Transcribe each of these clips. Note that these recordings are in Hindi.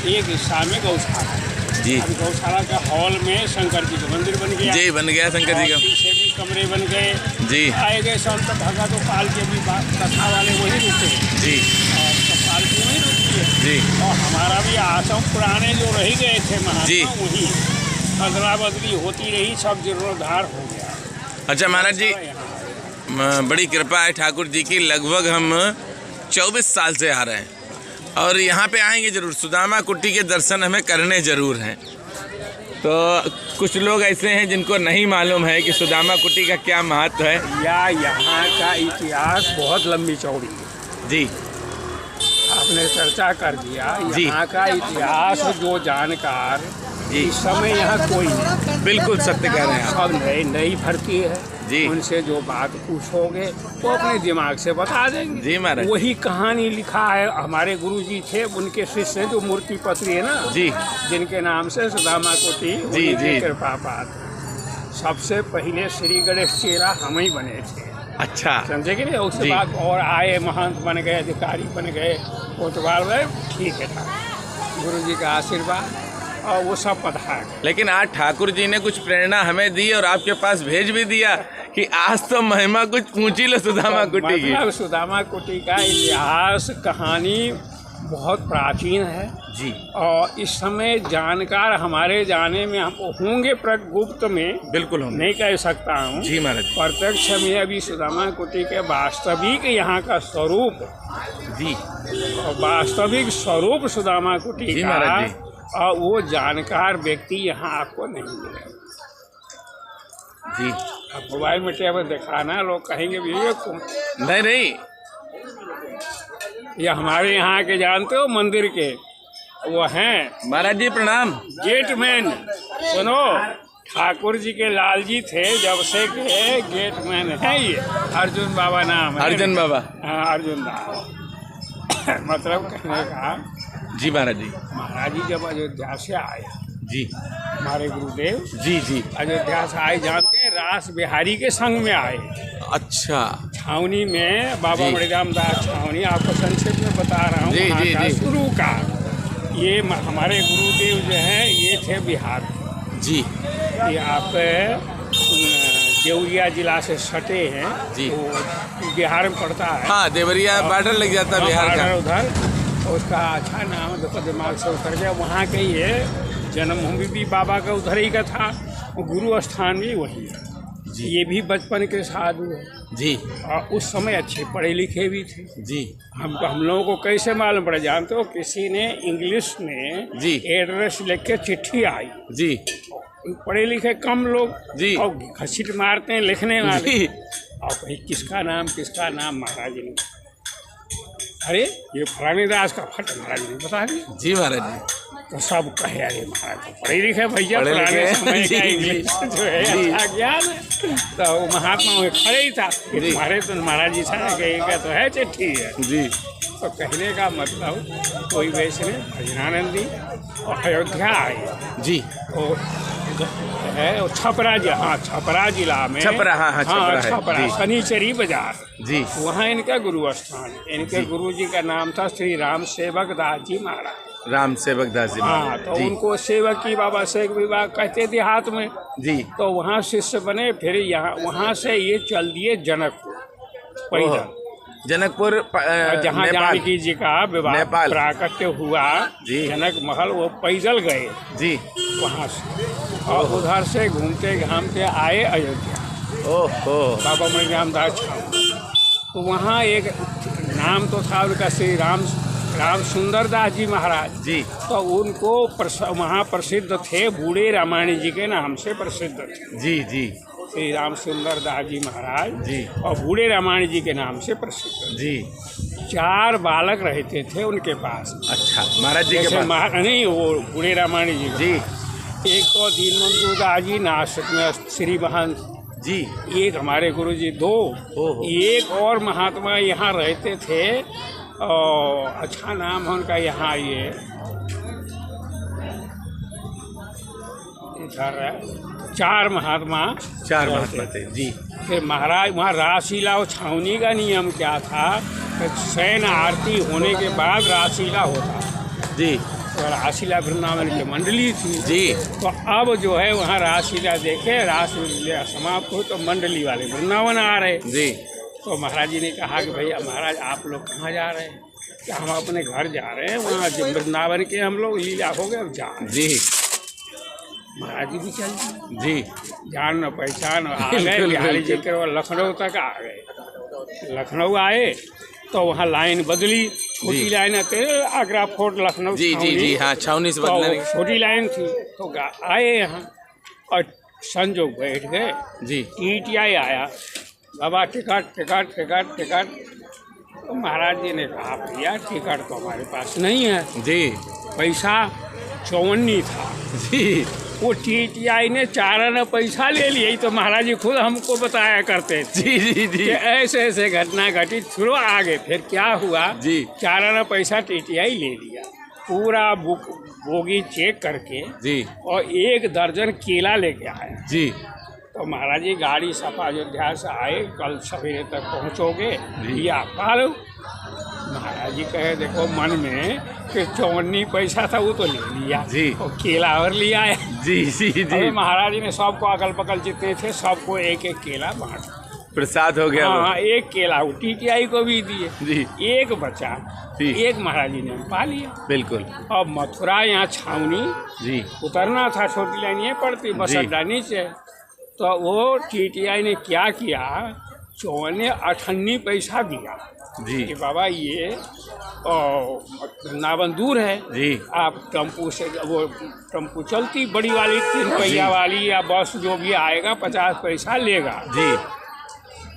एक हिस्सा में गौशाला जी। अभी गौशाला के हॉल में शंकर जी का मंदिर बन गया जी, बन गया शंकर जी का। पीछे भी कमरे बन गए जी। आए गए संत भगत पाल के भी कथा वाले वही रुके जी। और सब पाल की वही रुकती है जी। और हमारा भी आश्रम पुराने जो रह गए थे जी। महात्मा वही अदला बदली होती रही, सब जीर्णोद्धार हो गया। अच्छा महाराज जी, बड़ी कृपा है ठाकुर जी की। लगभग हम 24 साल से आ रहे हैं और यहाँ पे आएंगे ज़रूर। सुदामा कुटी के दर्शन हमें करने ज़रूर हैं। तो कुछ लोग ऐसे हैं जिनको नहीं मालूम है कि सुदामा कुटी का क्या महत्व है। यहाँ का इतिहास बहुत लंबी चौड़ी है जी। आपने चर्चा कर दिया। जी। यहाँ का इतिहास जो जानकार जी। इस समय यहाँ कोई नहीं। बिल्कुल सत्य कह रहे हैं आप। सब नई भर्ती है जी। उनसे जो बात पूछोगे वो अपने दिमाग से बता देंगे। जी महाराज। वही कहानी लिखा है। हमारे गुरुजी थे, उनके शिष्य जो मूर्ति पत्री है ना जी, जिनके नाम से सुदामा कुटी जी जी कृपा पात्र। सबसे पहले श्री गणेश चेला हम ही बने थे। अच्छा, समझे कि नहीं। उसके बाद और आए महंत बन गए, अधिकारी बन गए, कोतवाल गए, ठीक है था गुरुजी का आशीर्वाद और वो सब पधार। लेकिन आज ठाकुर जी ने कुछ प्रेरणा हमें दी और आपके पास भेज भी दिया कि आज तो महिमा कुछ पूछी लो सुदामा कुटी की। मतलब सुदामा कुटी का इतिहास कहानी बहुत प्राचीन है जी। और इस समय जानकार हमारे जाने में हम होंगे गुप्त में, बिल्कुल होंगे, नहीं कह सकता हूँ जी महाराज। प्रत्यक्ष में अभी सुदामा कुटी के वास्तविक यहाँ का स्वरूप जी, और वास्तविक स्वरूप सुदामा कुटी जी का महाराज जी। और वो जानकार व्यक्ति यहाँ आपको नहीं मिलेगा जी। आप मोबाइल में टेबल दिखाना, लोग कहेंगे भैया कौन। नहीं, ये हमारे यहाँ के जानते हो मंदिर के वो हैं महाराज जी प्रणाम। गेटमैन। सुनो, ठाकुर जी के लाल जी थे जब से के गेटमैन है ये। अर्जुन बाबा नाम है। अर्जुन बाबा। हाँ, अर्जुन बाबा। मतलब कहने का जी महाराज जी। महाराज जी जब अयोध्या से आए, जी हमारे गुरुदेव जी जी। अयोध्या से आए, जानते हैं रास बिहारी के संग में आए। अच्छा। छावनी में बाबा जी। मणिराम दास छावनी, आपको संक्षेप में बता रहा हूँ। जी, वहाँ जी, का जी। शुरू का ये हमारे गुरुदेव जो हैं ये थे बिहार जी। ये आप देवरिया जिला से सटे हैं जी। तो बिहार में पड़ता है। हाँ, देवरिया बॉर्डर लग जाता है बिहार का। उधर उसका अच्छा नाम देखो दिमाग से उतर गया। वहाँ के ये जन्मभूमि भी बाबा का उधर ही का था और गुरु स्थान भी वही है जी। ये भी बचपन के साधु है जी। और उस समय अच्छे पढ़े लिखे भी थे जी। हम लोगों को कैसे मालूम पड़ा जानते हो, किसी ने इंग्लिश में जी। एड्रेस लिख के चिट्ठी आई। जी। पढ़े लिखे कम लोग जी। और घसीट मारते हैं लिखने वाले जी। और भाई किसका नाम महाराज ने, अरे ये फलानी दास का फट महाराज ने बता दिया। जी महाराज जी। तो सब कहे अरे महाराज तो पढ़े लिखे भैया, पढ़े पुराने लिखे, समय जी, का जी। इंग्लिश जो है जी। अच्छा ज्ञान है। तो वो महात्मा में खड़े ही था कि जी। तुम्हारे तो महाराज जी था कहेगा तो है चिट्ठी है। जी। तो कहने का मतलब कोई वैसे भजनानंदी और अयोध्या आए जी। तो है छपरा जिला। हाँ, छपरा जिला में छपरा। हाँ, छपरा है। छपरा जी। शनिचरी बाजार जी। वहाँ इनका गुरु स्थान। इनके गुरु जी का नाम था श्री राम सेवक दास जी महाराज। राम सेवक दास जी। हाँ, तो जी। उनको सेवक की बाबा शेख विभाग कहते थे हाथ में। जी। तो वहाँ शिष्य बने, फिर यहाँ वहाँ से ये चल दिए जनकपुर पैदल। जनकपुर जहाँ जानकी जी का विवाह नेपाल प्राकट्य हुआ जी। जनक महल, वो पैदल गए जी। वहाँ से और उधर से घूमते घामते आए अयोध्या। ओहो। बाबा मणिराम दास छावनी। तो वहाँ एक नाम तो था उनका श्री राम सुंदर दास जी महाराज जी। तो उनको वहाँ प्रसिद्ध थे, बूढ़े रामायण जी के नाम से प्रसिद्ध थे। जी। जी। श्री राम सुंदर दास जी महाराज जी। और बूढ़े रामायण जी के नाम से प्रसिद्ध जी। 4 बालक रहते थे उनके पास। अच्छा, महाराज जी के जैसे पास। नहीं, वो बूढ़े रामायण जी जी। एक तो दीनबंधु दास जी नासिक में श्री महंत जी। एक हमारे गुरु जी 2 ओहो। एक और महात्मा यहाँ रहते थे और अच्छा नाम है उनका यहाँ ये इधर 4 महात्मा थे। जी। फिर महाराज वहाँ रासलीला और छावनी का नियम क्या था कि शयन आरती होने के बाद रासलीला होता। जी। तो रासलीला वृंदावन की मंडली थी जी तो अब जो है वहाँ रासलीला देखे, रासलीला समाप्त हो तो मंडली वाले वृंदावन आ रहे। जी तो महाराज जी ने कहा कि भैया महाराज आप लोग कहाँ जा रहे हैं? कि हम अपने घर जा रहे हैं, वहाँ वृंदावन के हम लोग लीला हो गए, अब जा रहे हैं। जी महाराज जी भी चल दिए। जी जान न पहचान आ गए, बिल्कुल, बिहारी जी बिल्कुल। के लखनऊ तक आ गए। लखनऊ आए तो वहाँ लाइन बदली, छोटी लाइन आते आगरा फोर्ट लखनऊ जी जी जी हाँ, छावनी से तो बदलने छोटी लाइन थी तो आए यहाँ और संजोग बैठ गए। जी TTI आया, बाबा टिकट टिकट टिकट टिकट। तो महाराज जी ने कहा भैया टिकट तो हमारे पास नहीं है, जी पैसा 54 था। जी वो TTI ने 4 आना पैसा ले लिया। तो महाराज जी खुद हमको बताया करते थे जी जी जी कि ऐसे ऐसे घटना घटी। फिर आगे फिर क्या हुआ जी 4 आना पैसा TTI ले लिया, पूरा बुक बोगी चेक करके जी और 1 दर्जन केला लेके आया। जी तो महाराज जी गाड़ी सफा अयोध्या से आए, कल सवेरे तक पहुँचोगे या पालो। महाराज जी कहे देखो मन में कि 54 पैसा था वो तो ले लिया जी और केला और लिया है। जी जी जी अबे महाराज जी ने सबको अगल बगल जितने थे सबको एक एक केला बांट, प्रसाद हो गया वो। हाँ एक केला वो TTI को भी दिए, जी एक बचा, जी एक महाराज जी ने पा लिया। बिल्कुल अब मथुरा यहाँ छावनी जी उतरना था, छोटी लाइन ये पड़ती, बस जी। अड्डा नीचे। तो वो TTI ने क्या किया, 54 पैसा दिया जी कि बाबा ये वृंदावन दूर है, जी आप टेम्पू से, वो टेम्पू चलती बड़ी वाली 3 पहिया वाली या बस जो भी आएगा 50 पैसा लेगा। जी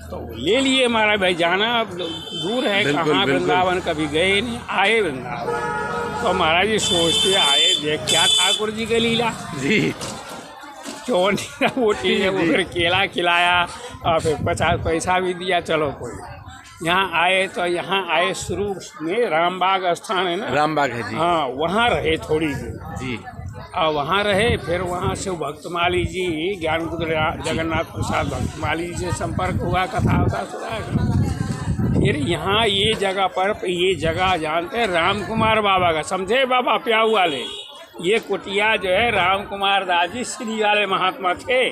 तो वो ले लिए हमारा भाई, जाना अब दूर है, बिल्कुल, कहाँ बिल्कुल। वृंदावन कभी गए नहीं, आए वृंदावन। तो महाराज जी सोचते आए देख क्या ठाकुर जी के लीला। जी 54 वो ठीक है, वो जी। फिर केला खिलाया और फिर 50 पैसा भी दिया। चलो कोई यहाँ आए तो यहाँ आए शुरू में रामबाग स्थान है ना, रामबाग है जी हाँ वहाँ रहे थोड़ी देर जी और वहाँ रहे। फिर वहाँ से भक्तमाली जी, ज्ञान जगन्नाथ प्रसाद भक्तमाली जी से संपर्क हुआ, कथा होता सुना। फिर यहाँ ये जगह पर, ये जगह जानते हैं राम कुमार बाबा का, समझे बाबा प्याऊ वाले, ये कुटिया जो है राम कुमार दास जी श्री वाले महात्मा थे।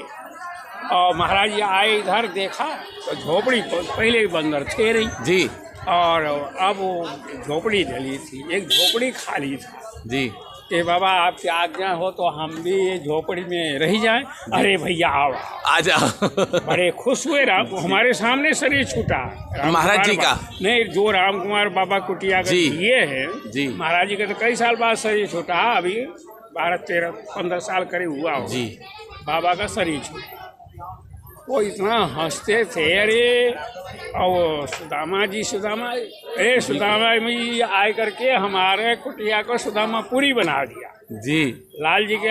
और महाराज जी आए इधर देखा तो झोपड़ी तो पहले ही बंदर थे रही जी और अब वो झोपड़ी डली थी, एक झोपड़ी खाली था। जी कि बाबा आपकी आज्ञा हो तो हम भी ये झोपड़ी में रह जाएं। अरे भैया आओ, आ जाओ बड़े खुश हुए। राम हमारे सामने शरीर छूटा राम महाराज कुमार जी का? नहीं, जो राम कुमार बाबा कुटिया का जी। ये है जी। महाराज जी का तो कई साल बाद शरीर छूटा, अभी 12, 13, 15 साल करीब हुआ हो जी बाबा का शरीर छूटा। वो इतना हंसते थे, अरे और सुदामा जी, सुदामा अरे सुदामा जी आए करके हमारे कुटिया को सुदामा पूरी बना दिया। जी लाल जी के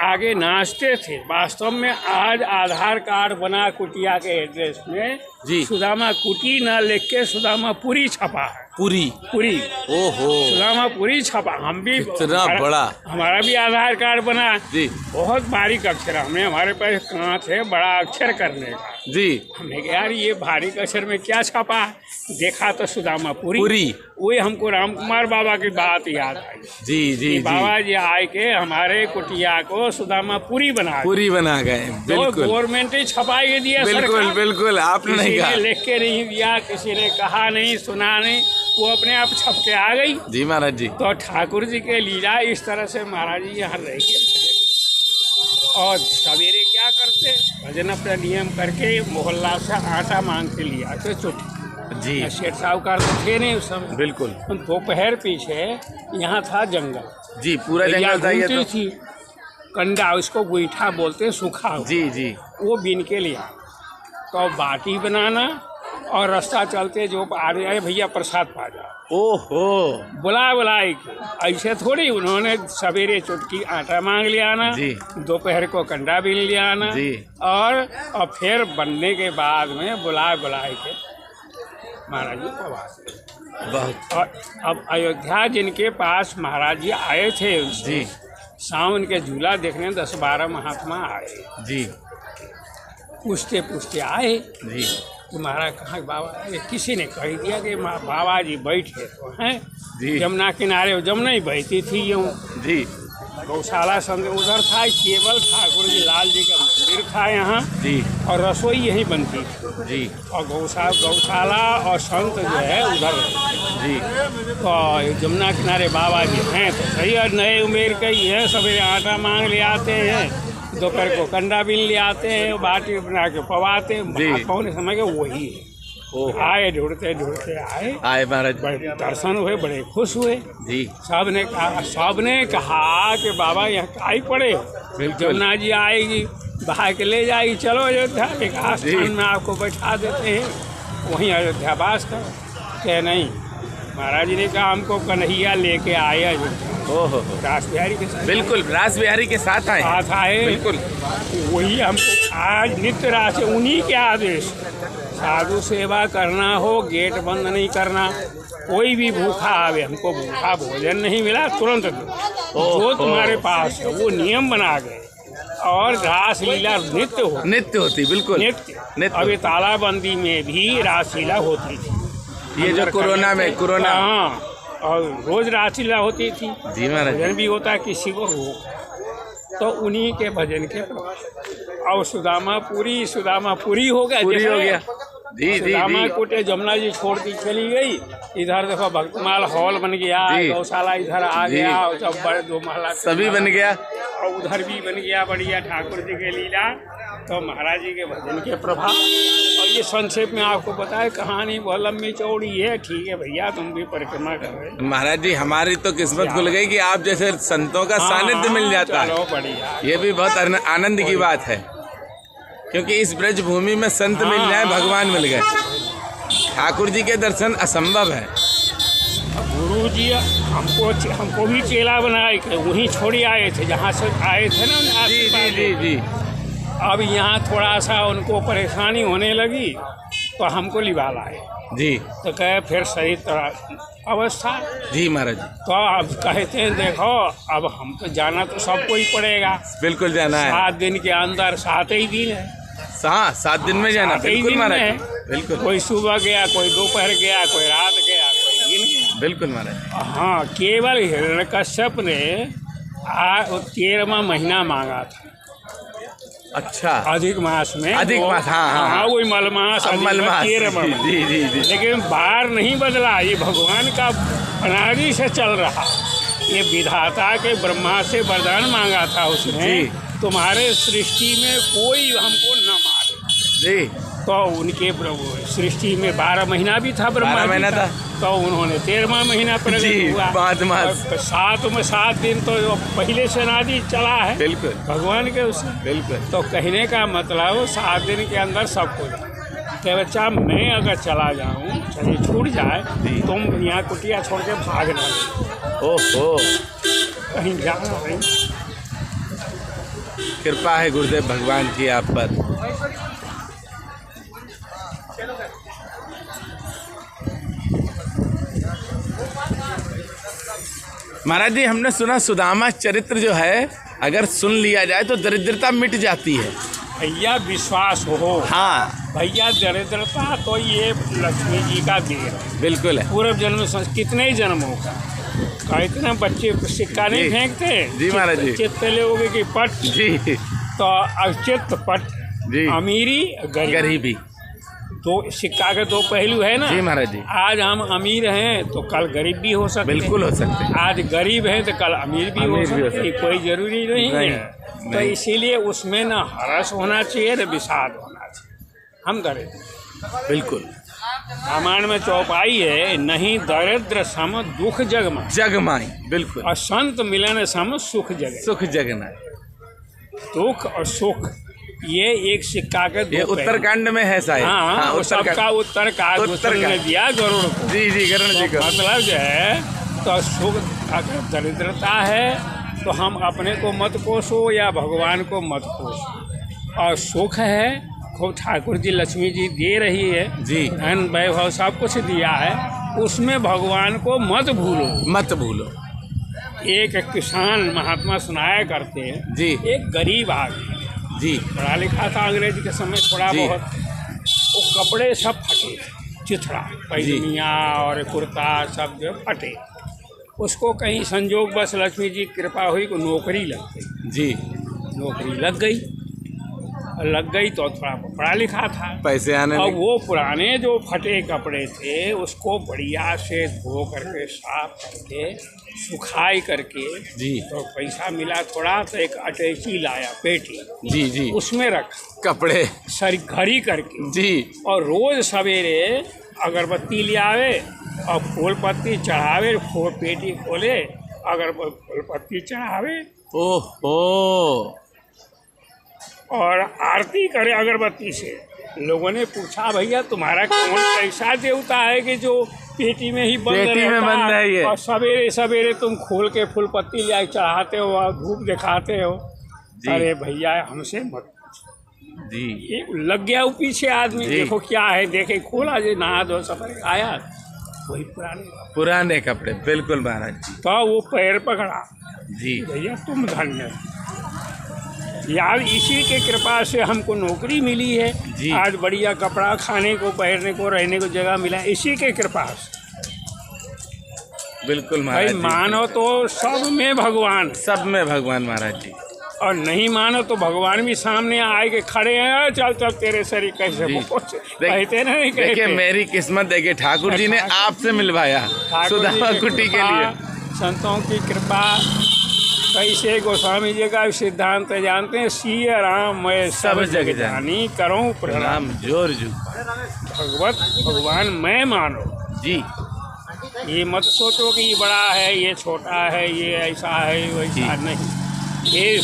आगे नाचते थे। वास्तव में आज आधार कार्ड बना कुटिया के एड्रेस में जी सुदामा कुटी ना लिख के सुदामा पुरी छपा है, पूरी पुरी ओहो सुदामा पुरी छपा। हम भी कितना बड़ा हमारा भी आधार कार्ड बना, जी बहुत बारीक अक्षर, हमने हमारे पास कांच है बड़ा अक्षर करने का। जी हमने कहा यार ये बारीक अक्षर में क्या छपा है, देखा तो सुदामा पुरी। पूरी वही हमको राम कुमार बाबा की बात याद आई जी कि जी जी बाबा जी आए के हमारे कुटिया को सुदामा पुरी बना दी। पूरी बना गए तो बिल्कुल गवर्नमेंट ही छपाई के दिया, बिल्कुल सरकार। बिल्कुल आपने किसी नहीं ने कहा लिख के नहीं दिया, किसी ने कहा नहीं, सुना नहीं, वो अपने आप छप के आ गई। जी महाराज जी तो ठाकुर जी के लीला इस तरह से महाराज जी यहाँ रह के और सवेरे क्या करते, भजन अपना नियम करके मोहल्ला से आटा मांग के लिए आते चुटी। जी शेठ साहूकार तो थे नहीं उस समय। बिल्कुल दोपहर पीछे यहाँ था जंगल, जी पूरा जंगल था ये घूमती तो थी कंडा, उसको गोईठा बोलते, सूखा हुआ। जी जी वो बीन के लिया तो बाटी बनाना और रास्ता चलते जो आ रहे भैया प्रसाद पा जा, ओहो बुलाए के ऐसे थोड़ी। उन्होंने सवेरे चुटकी आटा मांग लिया आना, जी दोपहर को कंडा बीन लिया आना जी और फिर बनने के बाद में बुलाए के महाराज जी प्रवास। बहुत और अब अयोध्या जिनके पास महाराज जी आए थे जी सावन के झूला देखने 10-12 महात्मा आए, जी पूछते पूछते आए जी कि महाराज कहाँ बाबा, ये किसी ने कह दिया कि बाबा जी बैठे तो हैं जी जमुना किनारे, जमुना ही बहती थी यूँ। जी गौशाला संग उधर था, केवल ठाकुर जी लाल जी का मंदिर था यहाँ, जी और रसोई यहीं बनती थी जी और गौशाला और संत जो है उधर रहते जी थे। तो जमुना किनारे बाबा जी हैं तो सही, और नए उमेर के ही है, सवेरे आटा मांग ले आते हैं, दोपहर को कंडा बिन ले आते हैं, बाटी बना के पवाते हैं, कौन समय के वही है। आए ढूंढते ढूंढते आए महाराज, बड़े दर्शन हुए, बड़े खुश हुए। जी सबने कहा कि बाबा यहाँ काई पड़े, जमुना जी आएगी बहा के ले जाएगी, चलो अयोध्या एक आस्थान में आपको बैठा देते हैं, वहीं अयोध्यावास करो। कहे नहीं, महाराज जी ने कहा हमको कन्हैया लेके आए अयोध्या। ओहो, रास बिहारी के साथ, बिल्कुल रास बिहारी के साथ आए, बिल्कुल वही हमको आज नित्य रास, उन्हीं के आदेश, साधु सेवा करना हो, गेट बंद नहीं करना, कोई भी भूखा आवे, हमको भूखा भोजन नहीं मिला तुरंत दो, जो तुम्हारे पास है वो नियम बना गए। और रास लीला नित्य होती, बिल्कुल नित्य। अभी तालाबंदी में भी रास लीला होती थी, ये जो कोरोना हाँ, और रोज रास लीला होती थी। जी महाराज, भजन भी होता किसी को रोग, तो उन्हीं के भजन के और सुदामा पूरी हो गया। जी सुदामा कुटे जमुना जी छोड़ दी चली गई, इधर देखो भक्तमाल हॉल बन गया, गौशाला इधर आ गया, और सब बड़े 2 महला सभी बन गया, और उधर भी बन गया बढ़िया ठाकुर जी के लीला, तो महाराज जी के भजन के प्रभाव। और ये संक्षेप में आपको बताए, कहानी बहुत लंबी चौड़ी है। ठीक है भैया, तुम भी परिक्रमा कर रहे। महाराज जी, हमारी तो किस्मत खुल गई कि आप जैसे संतों का सानिध्य मिल जाता है, बढ़िया, ये भी बहुत आनंद की बात है, क्योंकि इस ब्रज भूमि में संत मिल जाए, भगवान मिल गए। ठाकुर जी के दर्शन असंभव है। गुरु जी हमको भी चेला बनाए के वहीं छोड़ आए थे, जहाँ से आए थे ना। जी। अब यहाँ थोड़ा सा उनको परेशानी होने लगी तो हमको लिवा लाए जी, तो कहे फिर सही तरह अवस्था। जी महाराज, तो अब कहते हैं देखो, अब हमको जाना तो सबको ही पड़ेगा, बिल्कुल जाना है। 7 दिन के अंदर 7 ही दिन है, 7 दिन में जाना, बिल्कुल महाराज, बिल्कुल। कोई सुबह गया, कोई दोपहर गया, कोई रात गया, कोई दिन गया, बिल्कुल महाराज। हाँ, केवल हिरण्यकश्यप ने 13वां महीना मांगा था। अच्छा, अधिक मास में, हाँ, वही मलमास, 13वां। जी। लेकिन बार नहीं बदला, ये भगवान का अनादि से चल रहा। ये विधाता के ब्रह्मा से वरदान मांगा था उसने, तुम्हारे सृष्टि में कोई हमको न मारे। जी, तो उनके सृष्टि में 12 महीना भी था, ब्रह्मा महीना था, तो उन्होंने 13वां महीना प्रकट हुआ। 7 दिन तो पहले से अनादि चला है, बिल्कुल भगवान के उससे, बिल्कुल। तो कहने का मतलब 7 दिन के अंदर सब कुछ। क्या बच्चा, मैं अगर चला जाऊँ, चलिए छूट जाए, तुम यहाँ कुटिया छोड़ के भागना। ओहो, कहीं जाना नहीं। कृपा है गुरुदेव भगवान की आप पर। महाराज जी, हमने सुना सुदामा चरित्र जो है, अगर सुन लिया जाए तो दरिद्रता मिट जाती है। भैया विश्वास हो, हाँ भैया, दरिद्रता तो ये लक्ष्मी जी का देर, बिल्कुल है। पूर्व जन्म कितने ही जन्मों का, इतने बच्चे सिक्का नहीं फेंकते। जी महाराज जी, चित्त लोगे की पट, जी, तो अचित पट, जी, अमीरी गरीबी, तो सिक्का के 2 पहलू है ना। जी महाराज जी, आज हम अमीर हैं तो कल गरीब भी हो सकते, बिल्कुल हो सकते हैं। आज गरीब हैं तो कल अमीर भी हो सकते, कोई जरूरी नहीं है। तो इसीलिए उसमें ना हर्ष होना चाहिए, न विषाद होना चाहिए। हम दरिद्र, बिल्कुल। रामायण में चौपाई है, नहीं दरिद्र सम दुख जगमाई, बिल्कुल। और संत मिलन सम सुख जगना। दुख और सुख ये एक सिक्का के 2 उत्तरकांड में है शायद। हाँ, सबका उत्तर ने दिया गरुड़ को। जी, गरुड़ जी को। मतलब जो है, तो सुख अगर दरिद्रता है तो हम अपने को मत कोसो या भगवान को मत कोसो, और सुख है खूब ठाकुर जी लक्ष्मी जी दे रही है, जी, धन वैभव सब कुछ दिया है, उसमें भगवान को मत भूलो। एक किसान महात्मा सुनाया करते हैं, जी, एक गरीब आदमी, जी, पढ़ा लिखा था अंग्रेजी के समय थोड़ा बहुत, वो कपड़े सब फटे, चिथड़ा पैजनिया और कुर्ता सब जो फटे। उसको कहीं संजोग बस लक्ष्मी जी की कृपा हुई को नौकरी लग गई। जी, नौकरी लग गई तो थोड़ा पढ़ा लिखा था, पैसे आने और लगे। वो पुराने जो फटे कपड़े थे उसको बढ़िया से धो करके साफ करके सुखाई करके जी तो पैसा मिला थोड़ा, तो एक अटैची लाया पेटी, जी जी, उसमें रख कपड़े सर घड़ी करके, जी, और रोज सवेरे अगरबत्ती ले आवे और फूल पत्ती चढ़ावे, पेटी खोले अगर फूल पत्ती चढ़ावे ओहो, और आरती करे अगरबत्ती से। लोगों ने पूछा भैया तुम्हारा कौन ऐसा देवता है कि जो पेटी में ही बंद पेटी में बंद है ये, और सवेरे सवेरे तुम खोल के फूल पत्ती ले चढ़ाते हो और धूप दिखाते हो। अरे भैया हमसे मत जी, ये लग गया वो पीछे आदमी, देखो क्या है, देखे खोला जो नहा धो सफर आया, वही पुराने कपड़े, बिल्कुल महाराज जी। तो वो पैर पकड़ा, जी भैया तुम धन्य यार, इसी के कृपा से हमको नौकरी मिली है जी। आज बढ़िया कपड़ा खाने को, पहनने को, रहने को जगह मिला, इसी के कृपा से। बिल्कुल भाई महाराज जी, मानो तो सब में भगवान, सब में भगवान महाराज जी, और नहीं मानो तो भगवान भी सामने आए के खड़े हैं, चल चल तेरे शरीर कैसे पहुंचे, कहते नहीं देखिए कहते। मेरी किस्मत देखिए, ठाकुर जी ने आपसे मिलवाया सुदामा कुटी के लिए। संतों की कृपा कैसे, गोस्वामी जी का सिद्धांत जानते हैं, सिय राम मैं सब जग जानी, करूं प्रणाम जोर जू, भगवान मैं मानो जी। ये मत सोचो कि ये बड़ा है, ये छोटा है, ये ऐसा है वैसा नहीं। ये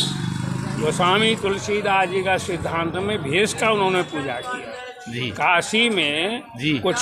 गोस्वामी तुलसीदास जी का सिद्धांत में भेष का उन्होंने पूजा किया। जी काशी में जी, कुछ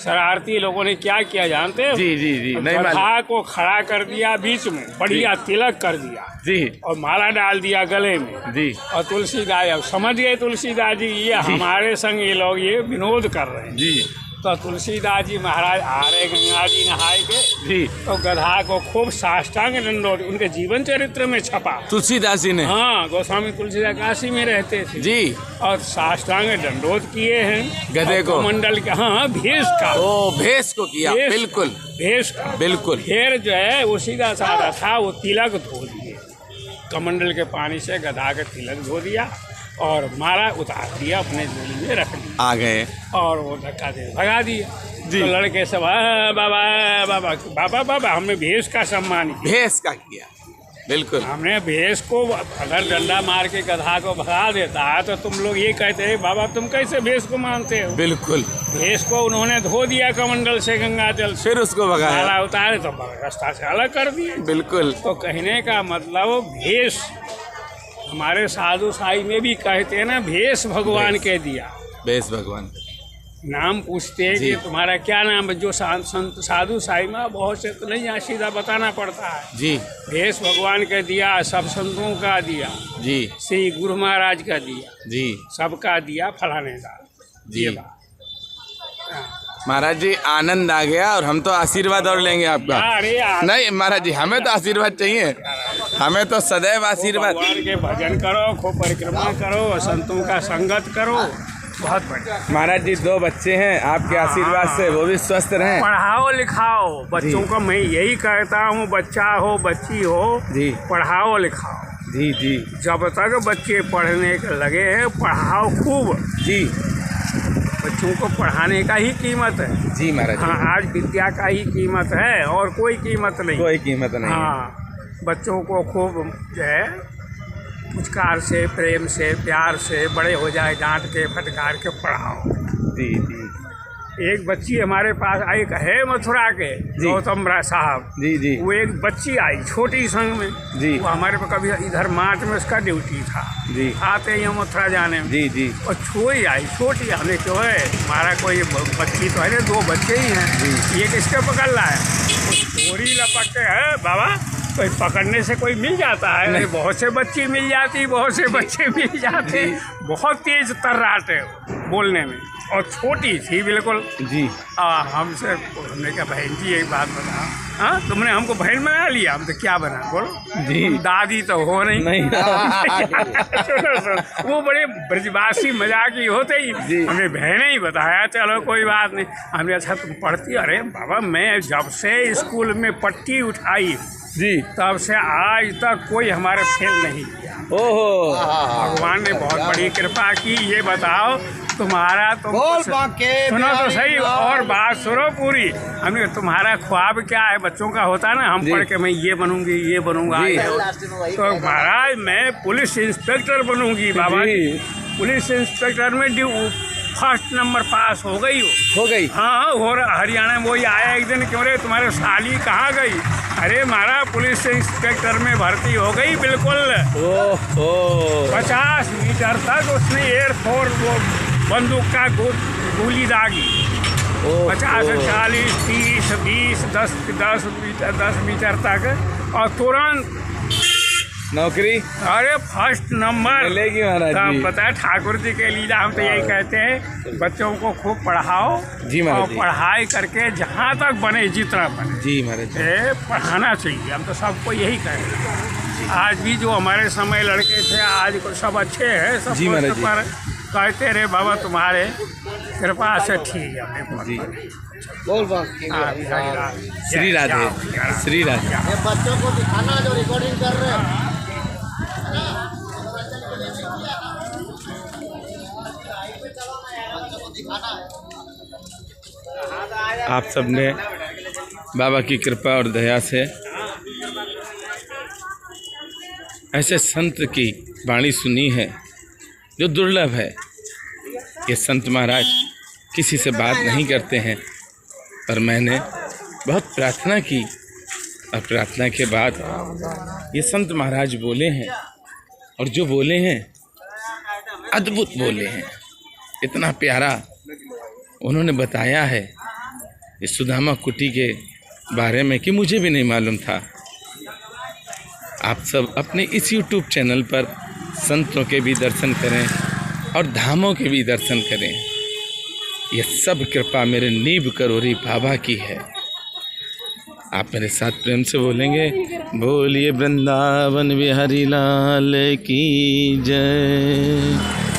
शरारती लोगों ने क्या किया जानते हो? जी जी जी, नहीं गधा को खड़ा कर दिया बीच में, बढ़िया तिलक कर दिया जी, और माला डाल दिया गले में जी, और तुलसीदास अब समझ गए तुलसीदास जी ये हमारे संग ये लोग ये विनोद कर रहे हैं जी। तो तुलसीदास जी महाराज आ रहे गंगा जी नहाए के, जी, तो गधा को खूब साष्टांग दंडोत, उनके जीवन चरित्र में छपा तुलसीदास जी ने, हाँ गोस्वामी तुलसीदास काशी में रहते थे जी, और साष्टांग दंडोत किए हैं गधे को, मंडल के, हाँ भेष का, ओ भेष को किया, बिल्कुल भेष का, बिल्कुल। फिर जो है वो सीधा साधा था, वो तिलक धो दिए कमंडल के पानी से, गधा के तिलक धो दिया और माला उतार दिया, अपने झोली में रख दिया, आ गए और वो धक्का दे भगा दिया। जी। तो लड़के सब बाबा बाबा बाबा बाबा, हमने भेष का सम्मान किया, भेष का किया, बिल्कुल। हमने भेष को, अगर डंडा मार के गधा को भगा देता है तो तुम लोग ये कहते हैं बाबा तुम कैसे भेष को मानते हो? बिल्कुल, भेष को उन्होंने धो दिया कमंडल से गंगा जल से, फिर उसको भगाया, माला उतारे तो रास्ता से अलग कर दिए। बिल्कुल। तो कहने का मतलब भेष, हमारे साधु साई में भी कहते हैं ना, भेष भगवान के दिया। भेष भगवान, नाम पूछते हैं कि तुम्हारा क्या नाम है, जो संत साधु साई में बहुत से तो नहीं, यहाँ सीधा बताना पड़ता है। जी, भेष भगवान का दिया, सब संतों का दिया, जी, श्री गुरु महाराज का दिया, जी, सबका दिया, फलाने का जी। महाराज जी आनंद आ गया, और हम तो आशीर्वाद और लेंगे आपका। अरे नहीं महाराज जी, हमें तो आशीर्वाद चाहिए, हमें तो सदैव आशीर्वाद। भगवान के भजन करो, खूब परिक्रमा करो, संतों का संगत करो, बहुत बढ़िया। महाराज जी 2 बच्चे हैं, आपके आशीर्वाद से वो भी स्वस्थ रहें। पढ़ाओ लिखाओ बच्चों को, मैं यही कहता हूँ, बच्चा हो बच्ची हो जी, पढ़ाओ लिखाओ। जी जी, जब तक बच्चे पढ़ने के लगे हैं पढ़ाओ खूब। जी, बच्चों को पढ़ाने का ही कीमत है। जी महाराज। हाँ, आज विद्या का ही कीमत है और कोई कीमत नहीं, कोई कीमत नहीं। हाँ, बच्चों को खूब जो है पुचकार से, प्रेम से, प्यार से, बड़े हो जाए डांट के फटकार के पढ़ाओ। जी जी, एक बच्ची हमारे पास आई, है मथुरा के गौतम साहब, जी जी, वो एक बच्ची आई छोटी संग में जी, वो हमारे पास कभी इधर मार्च में उसका ड्यूटी था जी, आते ही मथुरा जाने में, जी जी, और छोटी आई, छोटी, हमने क्यों है हमारा कोई बच्ची तो है, 2 बच्चे ही हैं, ये किसके पकड़ रहा है? थोड़ी लपक के है बाबा, कोई पकड़ने से कोई मिल जाता है? बहुत से बच्ची मिल जाती, बहुत से बच्चे मिल जाते, बहुत तेज तर्राटे बोलने में, और छोटी थी बिल्कुल। जी, हमसे, हमने कहा बहन जी एक बात बता, हाँ, तुमने हमको बहन बना लिया, हम तो क्या बना बोलो जी। तुम दादी तो हो नहीं। सुनो, वो बड़े ब्रजवासी मजाकी होते ही जी। हमने बहने ही बताया, चलो कोई बात नहीं। हमने अच्छा तुम पढ़ती, अरे बाबा मैं जब से स्कूल में पट्टी उठाई जी। तब से आज तक कोई हमारे फेल नहीं किया। ओहो, भगवान ने बहुत बड़ी कृपा की। ये बताओ तुम्हारा तो सुनो तो सही, और बात सुनो पूरी। हमने तुम्हारा ख्वाब क्या है बच्चों का होता है ना, हम जी। पढ़ के मैं ये बनूंगी ये बनूंगा, जी। तो महाराज मैं पुलिस इंस्पेक्टर बनूंगी बाबा जी। पुलिस इंस्पेक्टर में फर्स्ट नंबर पास हो गई हो गई। हाँ, और हरियाणा में वही आया एक दिन, क्यों रे तुम्हारे साली कहाँ गई? अरे मारा पुलिस इंस्पेक्टर में भर्ती हो गई बिल्कुल। ओहो, 50 मीटर तक उसने एयरफोर्स वो बंदूक का गोली दागी। 50, 40, 30, 20, 10 मीटर तक, और तुरंत नौकरी अरे फर्स्ट नंबर मिलेगी महाराज जी। पता है ठाकुर जी के लीला, हम तो यही कहते हैं बच्चों को खूब पढ़ाओ जी महाराज और जी। पढ़ाई करके जहाँ तक बने जितना बने जी महाराज जी। पढ़ाना चाहिए। हम तो सबको यही कहेंगे। आज भी जो हमारे समय लड़के थे आज को सब अच्छे हैं, सब जी महाराज जी। पर कहते रहे बाबा तुम्हारे कृपा से ठीक है। जी। श्री श्री राधे, श्री राधे। बच्चों को दिखाना जो रिकॉर्डिंग कर रहे हैं। आप सबने बाबा की कृपा और दया से ऐसे संत की वाणी सुनी है जो दुर्लभ है। ये संत महाराज किसी से बात नहीं करते हैं, पर मैंने बहुत प्रार्थना की और प्रार्थना के बाद ये संत महाराज बोले हैं, और जो बोले हैं अद्भुत बोले हैं। इतना प्यारा उन्होंने बताया है इस सुदामा कुटी के बारे में कि मुझे भी नहीं मालूम था। आप सब अपने इस YouTube चैनल पर संतों के भी दर्शन करें और धामों के भी दर्शन करें। ये सब कृपा मेरे नीब करोरी बाबा की है। आप मेरे साथ प्रेम से बोलेंगे, बोलिए वृंदावन बिहारी लाल की जय।